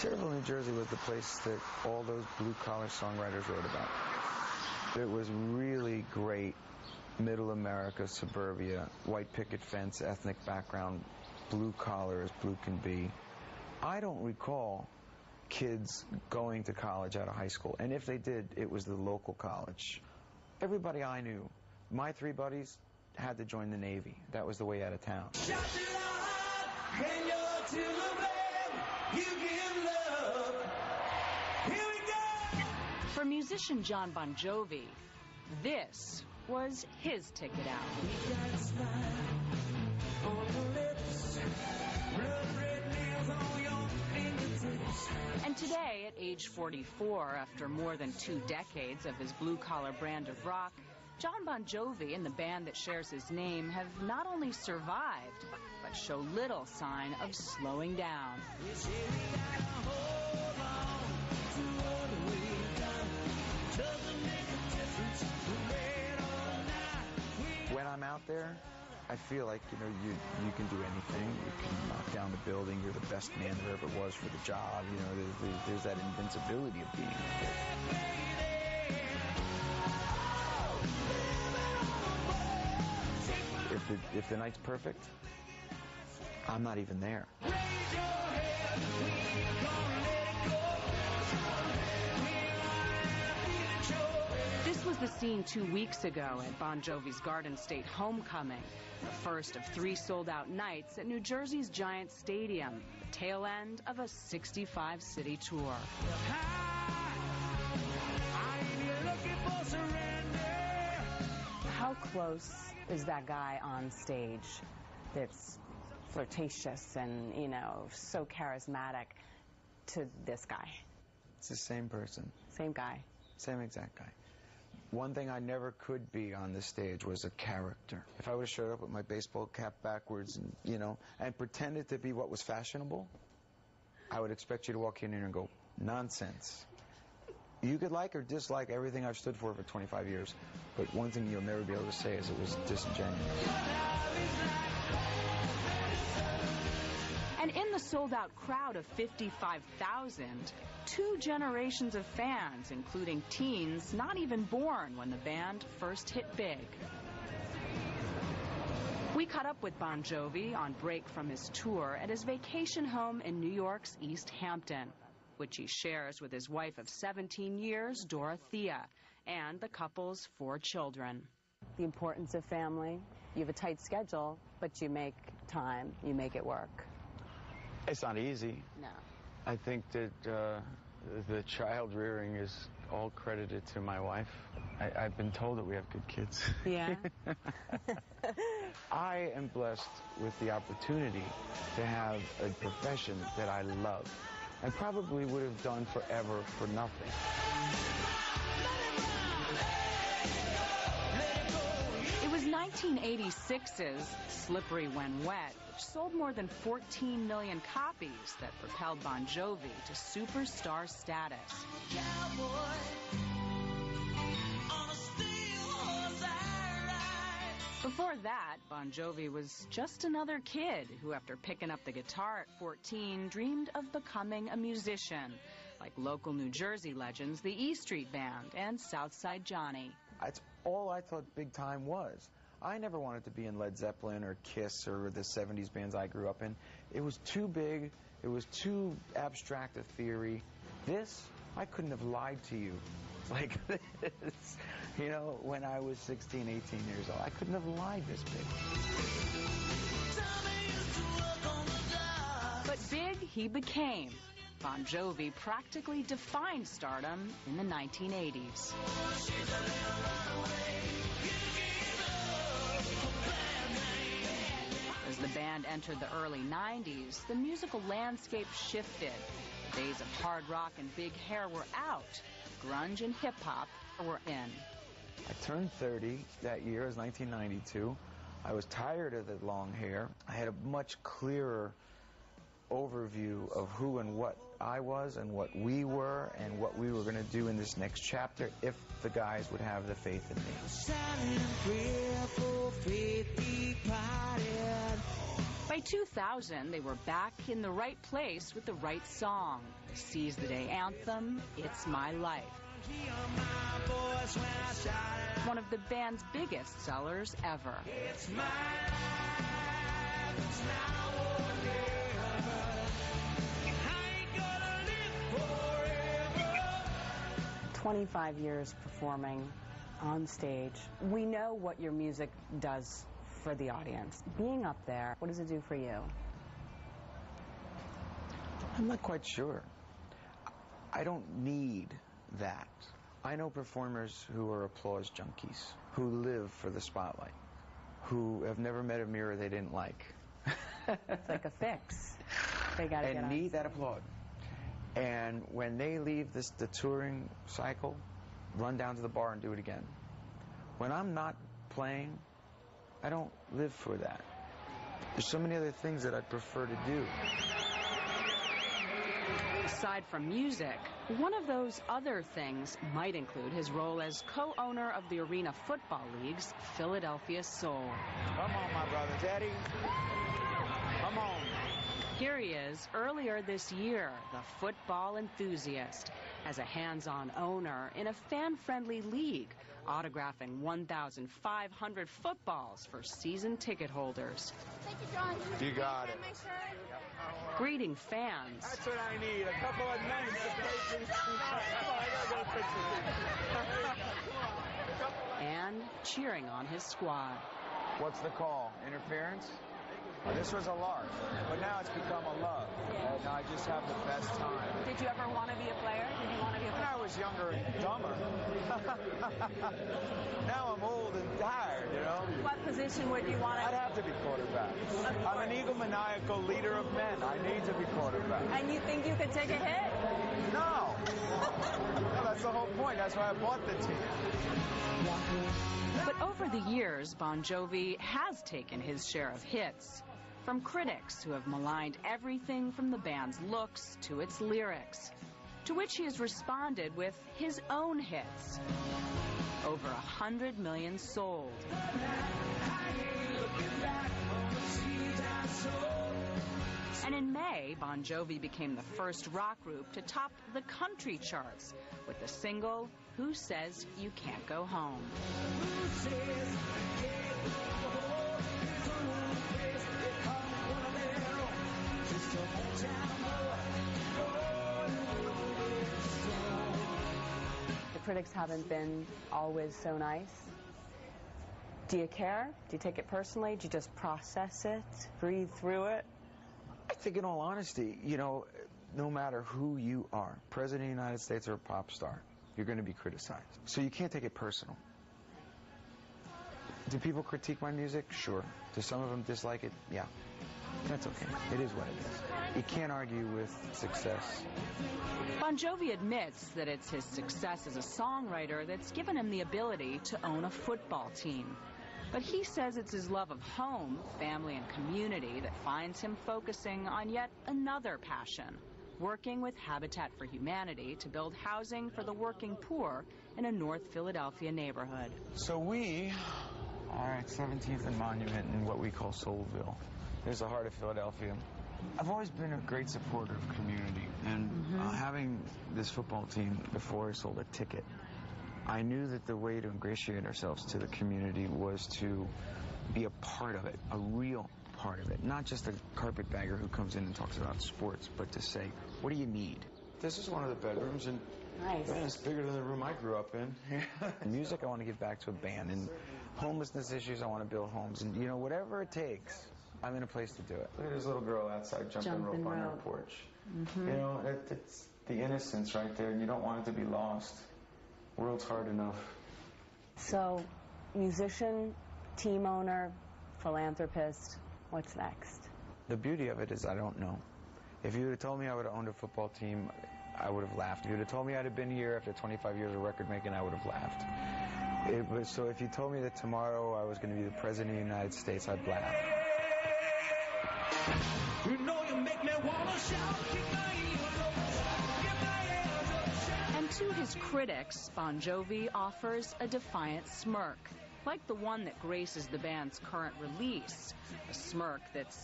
Centerville, New Jersey was the place that all those blue-collar songwriters wrote about. It was really great, middle America, suburbia, white picket fence, ethnic background, blue-collar as blue can be. I don't recall kids going to college out of high school, and if they did, it was the local college. Everybody I knew, my 3 buddies, had to join the Navy. That was the way out of town. For musician John Bon Jovi, this was his ticket out. And today, at age 44, after more than 2 decades of his blue-collar brand of rock, John Bon Jovi and the band that shares his name have not only survived, but show little sign of slowing down. When I'm out there, I feel like, you know, you can do anything. You can knock down the building. You're the best man there ever was for the job. You know, there's that invincibility of being out there. If the night's perfect, I'm not even there. This was the scene 2 weeks ago at Bon Jovi's Garden State Homecoming, the first of 3 sold-out nights at New Jersey's Giant Stadium, the tail end of a 65-city tour. How close is that guy on stage that's flirtatious and, you know, so charismatic to this guy? It's the same person. Same guy. Same exact guy. One thing I never could be on this stage was a character. If I would have showed up with my baseball cap backwards and, you know, and pretended to be what was fashionable, I would expect you to walk in here and go, nonsense. You could like or dislike everything I've stood for 25 years, but one thing you'll never be able to say is it was disingenuous. And in the sold-out crowd of 55,000, 2 generations of fans, including teens not even born when the band first hit big. We caught up with Bon Jovi on break from his tour at his vacation home in New York's East Hampton, which he shares with his wife of 17 years, Dorothea, and the couple's 4 children. The importance of family. You have a tight schedule, but you make time. You make it work. It's not easy. No. I think that the child rearing is all credited to my wife. I've been told that we have good kids. Yeah. I am blessed with the opportunity to have a profession that I love. I probably would have done forever for nothing. It was 1986's Slippery When Wet, which sold more than 14 million copies that propelled Bon Jovi to superstar status. Before that, Bon Jovi was just another kid who, after picking up the guitar at 14, dreamed of becoming a musician, like local New Jersey legends, the E Street Band and Southside Johnny. That's all I thought big time was. I never wanted to be in Led Zeppelin or Kiss or the 70s bands I grew up in. It was too big. It was too abstract a theory. This, I couldn't have lied to you like this, you know, when I was 16, 18 years old. I couldn't have lied this big. But big he became. Bon Jovi practically defined stardom in the 1980s. As the band entered the early 90s, the musical landscape shifted. The days of hard rock and big hair were out. Grunge and hip-hop were in. I turned 30 that year, it was 1992. I was tired of the long hair. I had a much clearer overview of who and what I was and what we were and what we were going to do in this next chapter if the guys would have the faith in me. By 2000, they were back in the right place with the right song. Seize the Day anthem, It's My Life. One of the band's biggest sellers ever. It's my life, it's now or never. I ain't gonna live forever. 25 years performing on stage. We know what your music does for the audience. Being up there, what does it do for you? I'm not quite sure. I don't need that. I know performers who are applause junkies, who live for the spotlight, who have never met a mirror they didn't like. It's like a fix. They gotta get on need stage. that applaud. And when they leave the touring cycle, run down to the bar and do it again. When I'm not playing, I don't live for that. There's so many other things that I'd prefer to do. Aside from music, one of those other things might include his role as co-owner of the Arena Football League's Philadelphia Soul. Come on, my brother, Daddy. Come on. Here he is, earlier this year, the football enthusiast, as a hands-on owner in a fan-friendly league, autographing 1,500 footballs for season ticket holders. Thank you, John. You got it. My shirt. Greeting fans. That's what I need. A couple of nights to play this. Come on, I gotta get a picture. And cheering on his squad. What's the call? Interference? This was a lark, but now it's become a love. And I just have the best time. Did you ever want to be a player? Did you want to be a When player? I was younger and dumber. Now I'm old and tired, you know? What position would you want I'd to... have to be quarterback. I'm an egomaniacal leader of men. I need to be quarterback. And you think you could take a hit? No! No, that's the whole point. That's why I bought the team. But over the years, Bon Jovi has taken his share of hits. From critics who have maligned everything from the band's looks to its lyrics, to which he has responded with his own hits. Over 100 million sold. And in May, Bon Jovi became the first rock group to top the country charts with the single, Who Says You Can't Go Home. The critics haven't been always so nice. Do you care? Do you take it personally? Do you just process it, breathe through it? I think in all honesty, you know, no matter who you are, President of the United States or a pop star, you're going to be criticized. So you can't take it personal. Do people critique my music? Sure. Do some of them dislike it? Yeah. That's okay. It is what it is. You can't argue with success. Bon Jovi admits that it's his success as a songwriter that's given him the ability to own a football team. But he says it's his love of home, family, and community that finds him focusing on yet another passion, working with Habitat for Humanity to build housing for the working poor in a North Philadelphia neighborhood. So we are at 17th and Monument in what we call Soulville. There's the heart of Philadelphia. I've always been a great supporter of community, and having this football team before I sold a ticket, I knew that the way to ingratiate ourselves to the community was to be a part of it, a real part of it, not just a carpetbagger who comes in and talks about sports, but to say, what do you need? This is one of the bedrooms, and Nice. it's bigger than the room I grew up in. Music, I want to give back to a band, and homelessness issues, I want to build homes, and you know, whatever it takes, I'm in a place to do it. Look at this little girl outside jumping rope on her porch. You know, it's the innocence right there, and you don't want it to be lost. World's hard enough. So, musician, team owner, philanthropist, what's next? The beauty of it is I don't know. If you would have told me I would have owned a football team, I would have laughed. If you would have told me I'd have been here after 25 years of record making, I would have laughed. So if you told me that tomorrow I was going to be the President of the United States, I'd laugh. You know you make me wanna shout. Keep my ears open. And to his critics, Bon Jovi offers a defiant smirk, like the one that graces the band's current release, a smirk that's